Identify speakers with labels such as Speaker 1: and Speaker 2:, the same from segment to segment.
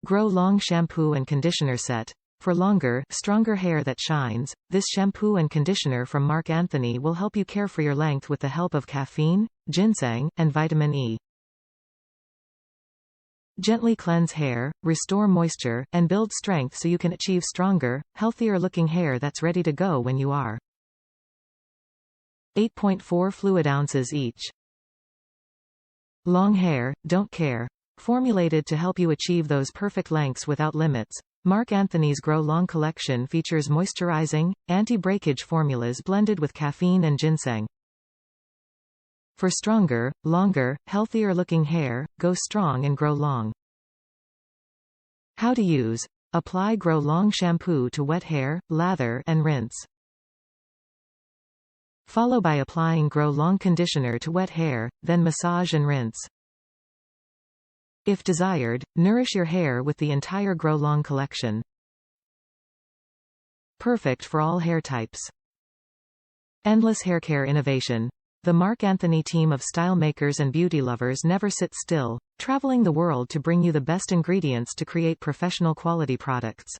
Speaker 1: Grow Long Shampoo and Conditioner Set. For longer, stronger hair that shines, this shampoo and conditioner from Marc Anthony will help you care for your length with the help of caffeine, ginseng, and vitamin E. Gently cleanse hair, restore moisture, and build strength so you can achieve stronger, healthier-looking hair that's ready to go when you are. 8.4 fluid ounces each. Long hair, don't care. Formulated to help you achieve those perfect lengths without limits. Marc Anthony's Grow Long collection features moisturizing, anti-breakage formulas blended with caffeine and ginseng. For stronger, longer, healthier-looking hair, go strong and grow long. How to use. Apply Grow Long shampoo to wet hair, lather, and rinse. Follow by applying Grow Long conditioner to wet hair, then massage and rinse. If desired, nourish your hair with the entire Grow Long collection. Perfect for all hair types. Endless hair care innovation. The Marc Anthony team of style makers and beauty lovers never sits still, traveling the world to bring you the best ingredients to create professional quality products.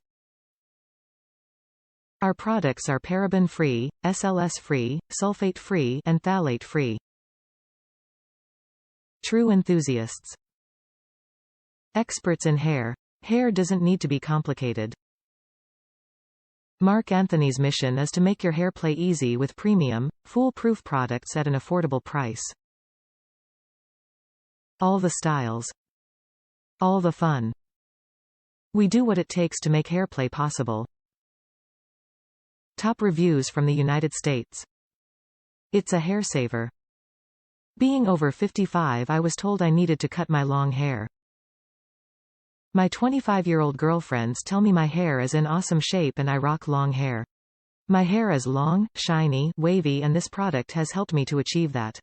Speaker 1: Our products are paraben-free, SLS-free, sulfate-free, and phthalate-free. True enthusiasts. Experts in hair. Hair doesn't need to be complicated. Marc Anthony's mission is to make your hair play easy with premium, foolproof products at an affordable price. All the styles. All the fun. We do what it takes to make hair play possible. Top reviews from the United States. It's a hair saver. Being over 55, I was told I needed to cut my long hair. My 25-year-old girlfriends tell me my hair is in awesome shape and I rock long hair. My hair is long, shiny, wavy, and this product has helped me to achieve that.